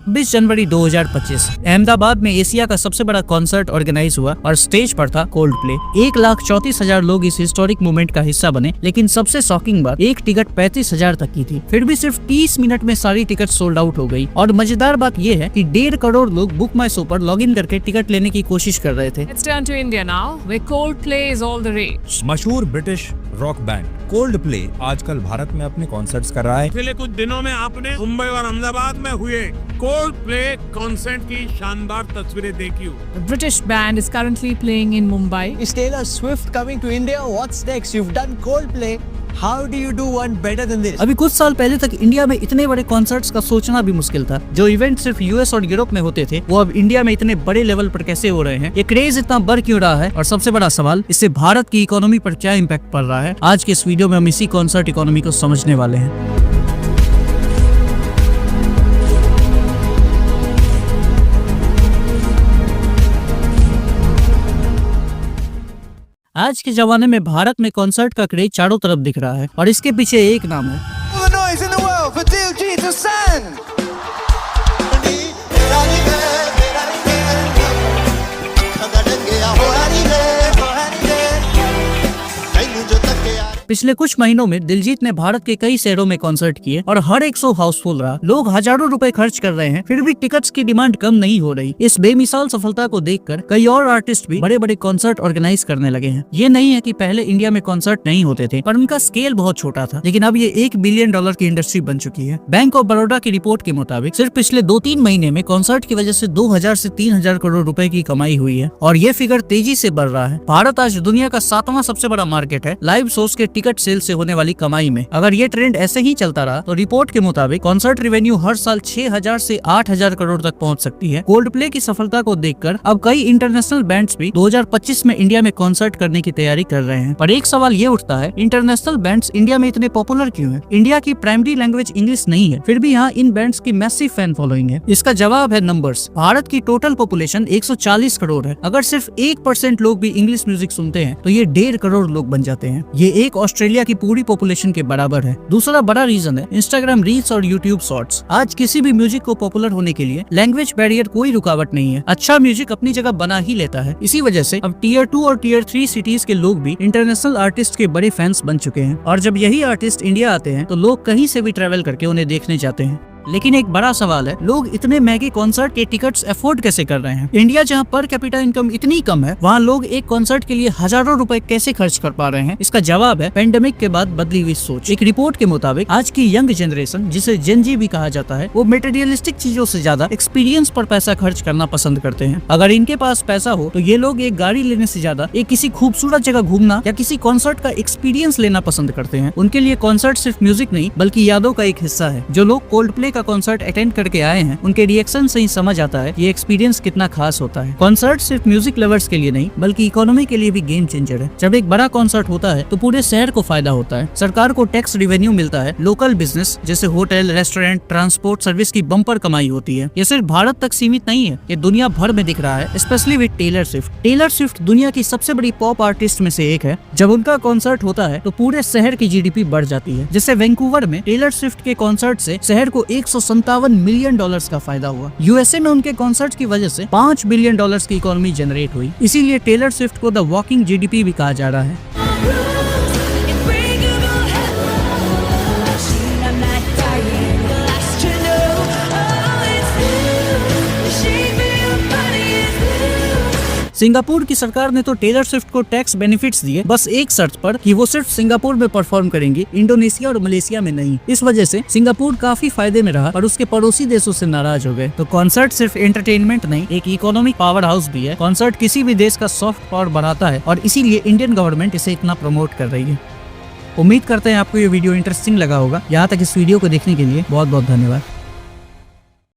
20 जनवरी 2025 अहमदाबाद में एशिया का सबसे बड़ा कॉन्सर्ट ऑर्गेनाइज हुआ और स्टेज पर था कोल्ड प्ले। 1,34,000 लोग इस हिस्टोरिक मूवमेंट का हिस्सा बने, लेकिन सबसे शॉकिंग बात एक टिकट 35,000 तक की थी। फिर भी सिर्फ 30 मिनट में सारी टिकट सोल्ड आउट हो गई। और मजेदार बात यह है कि 1.5 करोड़ लोग बुक माई शो पर लॉग इन करके टिकट लेने की कोशिश कर रहे थे। Let's turn to India now, where Coldplay is all the rage. मशहूर British rock band cold play आजकल भारत में अपने कॉन्सर्ट्स कर रहा है। पिछले कुछ दिनों में आपने मुंबई और अहमदाबाद में हुए कोल्ड प्ले कॉन्सर्ट की शानदार तस्वीरें देखी हो। The British band is currently playing in Mumbai. Is Taylor Swift coming to India? What's next? You've done Coldplay. How do you do one better than this? अभी कुछ साल पहले तक इंडिया में इतने बड़े कॉन्सर्ट्स का सोचना भी मुश्किल था। जो इवेंट सिर्फ यूएस और यूरोप में होते थे, वो अब इंडिया में इतने बड़े लेवल पर कैसे हो रहे हैं? ये क्रेज इतना बढ़ क्यों रहा है? और सबसे बड़ा सवाल, इससे भारत की इकोनॉमी पर क्या इम्पैक्ट पड़ रहा है? आज के इस वीडियो में हम इसी कॉन्सर्ट इकोनॉमी को समझने वाले हैं। आज के जमाने में भारत में कॉन्सर्ट का क्रेज चारों तरफ दिख रहा है और इसके पीछे एक नाम है। पिछले कुछ महीनों में दिलजीत ने भारत के कई शहरों में कॉन्सर्ट किए और हर एक शो हाउसफुल रहा। लोग हजारों रुपए खर्च कर रहे हैं, फिर भी टिकट्स की डिमांड कम नहीं हो रही। इस बेमिसाल सफलता को देखकर कई और आर्टिस्ट भी बड़े बड़े कॉन्सर्ट ऑर्गेनाइज करने लगे हैं। ये नहीं है कि पहले इंडिया में कॉन्सर्ट नहीं होते थे, पर उनका स्केल बहुत छोटा था, लेकिन अब ये $1 बिलियन की इंडस्ट्री बन चुकी है। बैंक ऑफ बड़ौदा की रिपोर्ट के मुताबिक सिर्फ पिछले 2-3 महीने में कॉन्सर्ट की वजह से 2,000 से 3,000 करोड़ रुपए की कमाई हुई है और ये फिगर तेजी से बढ़ रहा है। भारत आज दुनिया का 7वां सबसे बड़ा मार्केट है लाइव शोज के टिकट सेल से होने वाली कमाई में। अगर ये ट्रेंड ऐसे ही चलता रहा तो रिपोर्ट के मुताबिक कॉन्सर्ट रेवेन्यू हर साल 6,000 से 8,000 करोड़ तक पहुंच सकती है। कोल्ड प्ले की सफलता को देखकर अब कई इंटरनेशनल बैंड्स भी 2025 में इंडिया में कॉन्सर्ट करने की तैयारी कर रहे हैं। पर एक सवाल ये उठता है, इंटरनेशनल बैंड्स इंडिया में इतने पॉपुलर क्यों हैं? इंडिया की प्राइमरी लैंग्वेज इंग्लिश नहीं है, फिर भी यहाँ इन बैंड्स की मैसिव फैन फॉलोइंग है। इसका जवाब है नंबर्स। भारत की टोटल पॉपुलेशन 140 करोड़ है। अगर सिर्फ 1% लोग भी इंग्लिश म्यूजिक सुनते हैं तो ये 1.5 करोड़ लोग बन जाते हैं। ये एक ऑस्ट्रेलिया की पूरी पॉपुलेशन के बराबर है। दूसरा बड़ा रीजन है इंस्टाग्राम रील्स और यूट्यूब शॉर्ट्स। आज किसी भी म्यूजिक को पॉपुलर होने के लिए लैंग्वेज बैरियर कोई रुकावट नहीं है। अच्छा म्यूजिक अपनी जगह बना ही लेता है। इसी वजह से अब टियर 2 और टियर 3 सिटीज के लोग भी इंटरनेशनल आर्टिस्ट के बड़े फैंस बन चुके हैं और जब यही आर्टिस्ट इंडिया आते हैं तो लोग कहीं से भी ट्रैवल करके उन्हें देखने जाते हैं। लेकिन एक बड़ा सवाल है, लोग इतने महंगे कॉन्सर्ट के टिकट्स अफोर्ड कैसे कर रहे हैं? इंडिया जहां पर कैपिटा इनकम इतनी कम है, वहां लोग एक कॉन्सर्ट के लिए हजारों रुपए कैसे खर्च कर पा रहे हैं? इसका जवाब है पेंडेमिक के बाद बदली हुई सोच। एक रिपोर्ट के मुताबिक आज की यंग जनरेशन, जिसे जेन जी भी कहा जाता है, वो मटेरियलिस्टिक चीजों से ज्यादा एक्सपीरियंस पर पैसा खर्च करना पसंद करते हैं। अगर इनके पास पैसा हो तो ये लोग एक गाड़ी लेने से ज्यादा एक किसी खूबसूरत जगह घूमना या किसी कॉन्सर्ट का एक्सपीरियंस लेना पसंद करते हैं। उनके लिए कॉन्सर्ट सिर्फ म्यूजिक नहीं बल्कि यादों का एक हिस्सा है। जो लोग कोल्ड प्ले का कॉन्सर्ट अटेंड करके आए हैं, उनके रिएक्शन से ही समझ आता है ये एक्सपीरियंस कितना खास होता है। कॉन्सर्ट सिर्फ म्यूजिक लवर्स के लिए नहीं बल्कि इकोनॉमी के लिए भी गेम चेंजर है। जब एक बड़ा कॉन्सर्ट होता है तो पूरे शहर को फायदा होता है। सरकार को टैक्स रेवेन्यू मिलता है, लोकल बिजनेस जैसे होटल, रेस्टोरेंट, ट्रांसपोर्ट सर्विस की बम्पर कमाई होती है। ये सिर्फ भारत तक सीमित नहीं है, ये दुनिया भर में दिख रहा है, specially with Taylor Swift. Taylor Swift दुनिया की सबसे बड़ी पॉप आर्टिस्ट में से एक है। जब उनका कॉन्सर्ट होता है तो पूरे शहर की जीडीपी बढ़ जाती है। जैसे वैंकूवर में टेलर स्विफ्ट के कॉन्सर्ट से शहर को $157 मिलियन का फायदा हुआ। यूएसए में उनके कॉन्सर्ट की वजह से $5 बिलियन की इकोनॉमी जनरेट हुई। इसीलिए टेलर स्विफ्ट को द वॉकिंग जीडीपी भी कहा जा रहा है। सिंगापुर की सरकार ने तो टेलर स्विफ्ट को टैक्स बेनिफिट्स दिए, बस एक शर्त पर कि वो सिर्फ सिंगापुर में परफॉर्म करेंगी, इंडोनेशिया और मलेशिया में नहीं। इस वजह से सिंगापुर काफी फायदे में रहा और उसके पड़ोसी देशों से नाराज हो गए। तो कॉन्सर्ट सिर्फ एंटरटेनमेंट नहीं, एक इकोनॉमिक पावर हाउस भी है। कॉन्सर्ट किसी भी देश का सॉफ्ट पावर बढ़ाता है और इसीलिए इंडियन गवर्नमेंट इसे इतना प्रमोट कर रही है। उम्मीद करते हैं आपको ये वीडियो इंटरेस्टिंग लगा होगा। यहाँ तक इस वीडियो को देखने के लिए बहुत बहुत धन्यवाद।